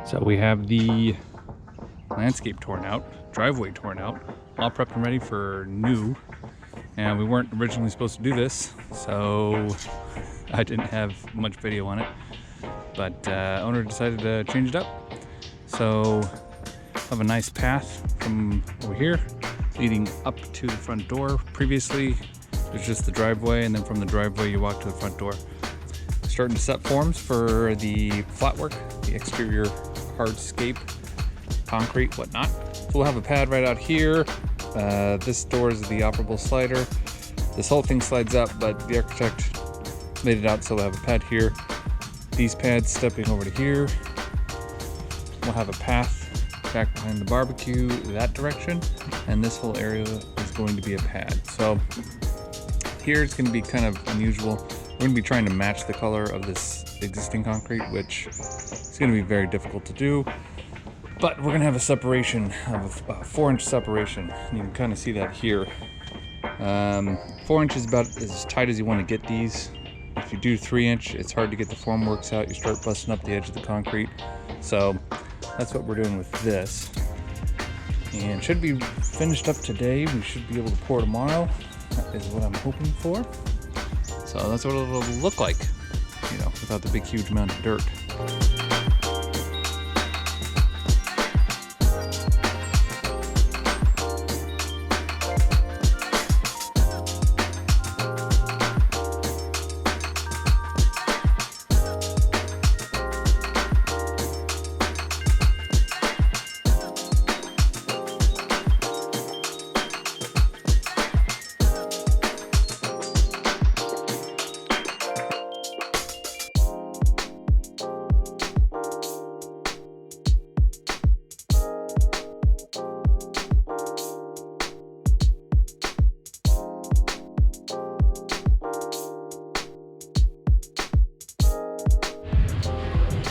So we have the landscape torn out, driveway torn out, all prepped and ready for new. And we weren't originally supposed to do this, so I didn't have much video on it. But owner decided to change it up. So I have a nice path from over here leading up to the front door. Previously, it was just the driveway, and then from the driveway you walk to the front door. Starting to set forms for the flat work, the exterior hardscape, concrete, whatnot. So we'll have a pad right out here. This door is the operable slider. This whole thing slides up, but the architect made it out so we'll have a pad here. These pads stepping over to here. We'll have a path back behind the barbecue that direction, and this whole area is going to be a pad. So here it's going to be kind of unusual. We're going to be trying to match the color of this existing concrete, which is going to be very difficult to do. But we're going to have a separation of a 4-inch separation. And you can kind of see that here. 4 inches is about as tight as you want to get these. If you do 3-inch, it's hard to get the formworks out. You start busting up the edge of the concrete. So that's what we're doing with this. And should be finished up today. We should be able to pour tomorrow. That is what I'm hoping for. So that's what it'll look like, you know, without the big, huge amount of dirt.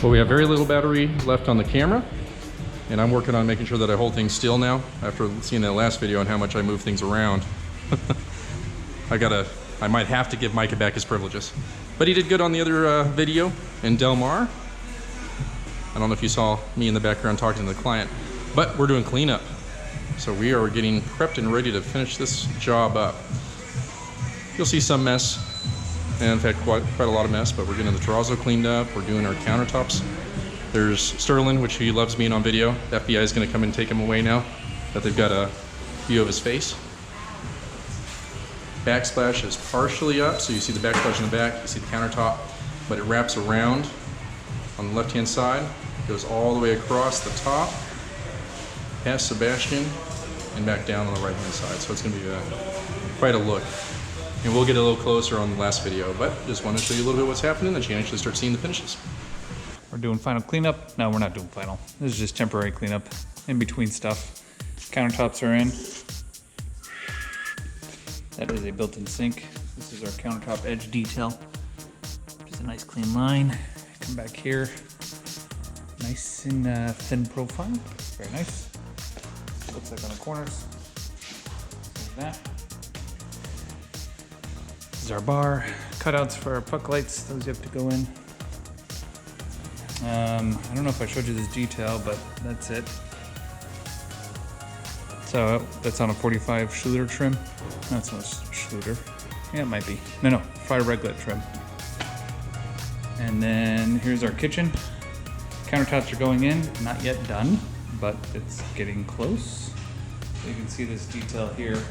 Well, we have very little battery left on the camera, and I'm working on making sure that I hold things still now after seeing that last video on how much I move things around. I might have to give Micah back his privileges. But he did good on the other video in Del Mar. I don't know if you saw me in the background talking to the client, but we're doing cleanup. So we are getting prepped and ready to finish this job up. You'll see some mess. And in fact, quite a lot of mess, but we're getting the terrazzo cleaned up. We're doing our countertops. There's Sterling, which he loves being on video. The FBI is going to come and take him away now that they've got a view of his face. Backsplash is partially up, so you see the backsplash in the back, you see the countertop, but it wraps around on the left-hand side, goes all the way across the top, past Sebastian, and back down on the right-hand side. So it's going to be quite a look. And we'll get a little closer on the last video, but just want to show you a little bit what's happening that you can actually start seeing the finishes. We're doing final cleanup. No, we're not doing final. This is just temporary cleanup in between stuff. Countertops are in. That is a built-in sink. This is our countertop edge detail. Just a nice clean line. Come back here. Nice and thin profile. Very nice. Looks like on the corners. Like that. This is our bar, cutouts for our puck lights, those you have to go in. I don't know if I showed you this detail, but that's it. So that's on a 45 Schluter trim. No, it's not Schluter. Yeah, it might be. No, fire reglet trim. And then here's our kitchen. Countertops are going in, not yet done, but it's getting close. So you can see this detail here.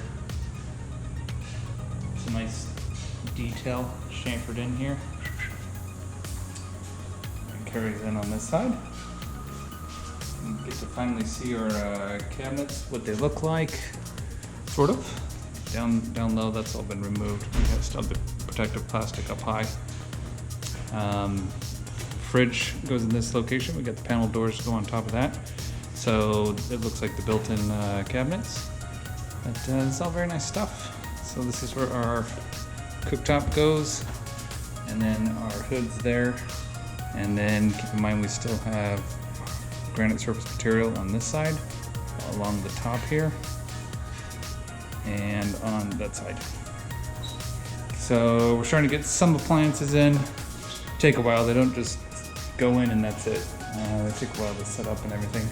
It's a nice detail chamfered in here. And carries in on this side. And you get to finally see our cabinets, what they look like, sort of. Down low, that's all been removed. We have still the protective plastic up high. Fridge goes in this location. We got the panel doors go on top of that. So it looks like the built-in cabinets. But it's all very nice stuff. So this is where our cooktop goes, and then our hood's there. And then keep in mind we still have granite surface material on this side, along the top here, and on that side. So we're starting to get some appliances in. Take a while, they don't just go in and that's it. They take a while to set up and everything.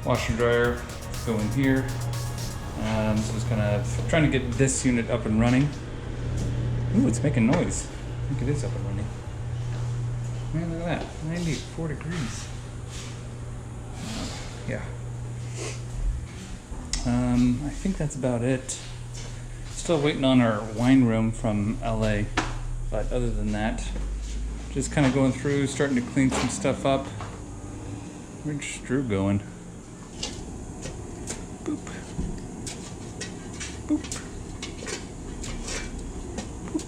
Washer dryer, go in here. So just kind of trying to get this unit up and running. Ooh, it's making noise. I think it is up and running. Man, look at that, 94 degrees. Yeah. I think that's about it. Still waiting on our wine room from LA, but other than that, just kind of going through, starting to clean some stuff up. Where's Drew going? Boop. Boop. Boop.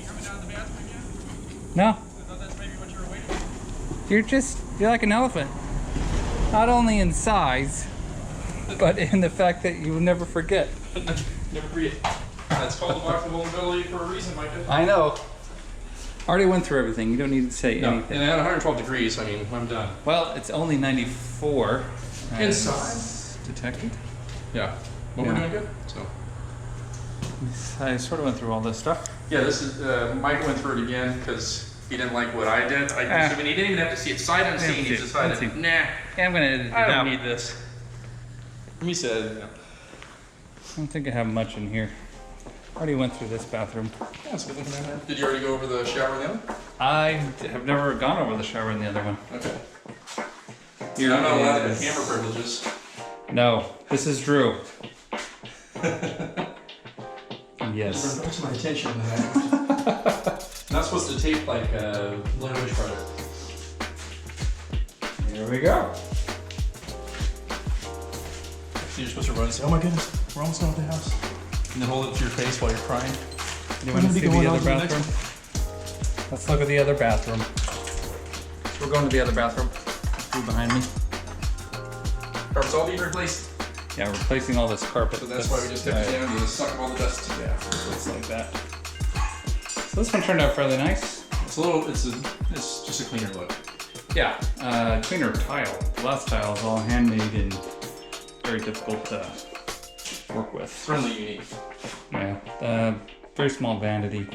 Coming out of the bathroom yet? No. I thought that's maybe what you were waiting for. You're like an elephant. Not only in size, but in the fact that you will never forget. Never forget. That's called the box of vulnerability for a reason, Micah. I know. Already went through everything. You don't need to say anything. And at 112 degrees, I mean, I'm done. Well, it's only 94. Inside. Detected. Yeah. But we're doing good. So. I sort of went through all this stuff. Yeah, this is, Micah went through it again because he didn't like what I did. I mean, he didn't even have to see it sight unseen. He decided, nah, Yeah, I'm going to edit it I out. don't need this. He said, no. I don't think I have much in here. Already went through this bathroom. Yeah, it's good looking in there. Did you already go over the shower and the other? I have never gone over the shower in the other one. Okay. Here I'm not allowed to is- have camera privileges. No, this is Drew. Yes. Brought to my attention that not supposed to tape like a Blair Witch Project. Here we go. So you're supposed to run and say, "Oh my goodness, we're almost done with the house," and then hold it to your face while you're crying. You want to see the going other on to the next bathroom? Let's look at the other bathroom. We're going to the other bathroom. Drew behind me. Carpet's all being replaced. Yeah, we're replacing all this carpet. So that's why we just took it down to suck up all the dust. Yeah, it looks like that. So this one turned out fairly nice. It's a little. It's just a cleaner look. Yeah, cleaner tile. The last tile is all handmade and very difficult to work with. Certainly unique. Yeah, very small vanity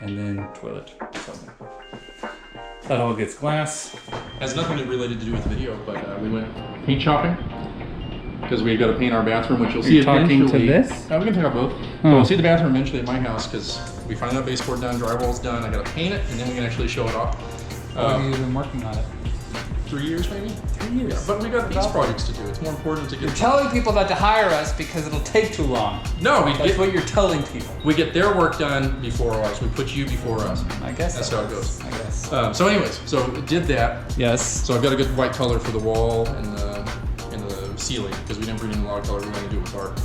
and then toilet. So that all gets glass. Has nothing related to do with the video, but we went paint shopping because we've got to paint our bathroom, which you'll see you talking eventually. to this? We can talk about both. But we'll see the bathroom eventually at my house because we finally got baseboard done, drywall's done. I got to paint it, and then we can actually show it off. How long have you been working on it? 3 years maybe? 3 years. Yeah, but we got these projects to do. It's more important to get. You're telling people not to hire us because it'll take too long. No, That's what you're telling people. we get their work done before ours. We put you before us. I guess That's how it goes. I guess. So anyways, so it did that. Yes. So I've got a good white color for the wall and the ceiling because we didn't bring in a lot of color. We wanted to do it with dark.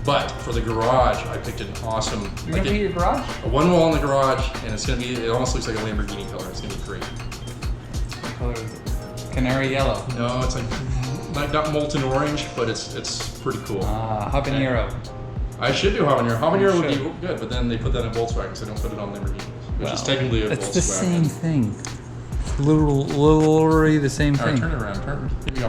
But for the garage, I picked an awesome. You're gonna paint your garage? A one wall in the garage, and it's gonna be. It almost looks like a Lamborghini color. It's gonna be great. What color is it? Canary yellow. No, it's like not molten orange, but it's pretty cool. Habanero. I should do habanero. Habanero would You be good, but then they put that in Volkswagen, so they don't put it on Lamborghinis, which is technically a Volkswagen. It's the same thing. Literally the same All right, thing. turn it around. Here we go.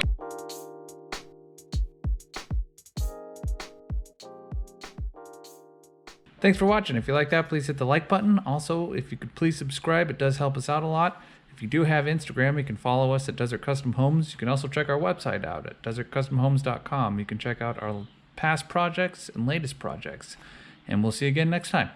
Thanks for watching. If you like that, please hit the like button. Also, if you could please subscribe, it does help us out a lot. If you do have Instagram, you can follow us at Desert Custom Homes. You can also check our website out at desertcustomhomes.com. You can check out our past projects and latest projects. And we'll see you again next time.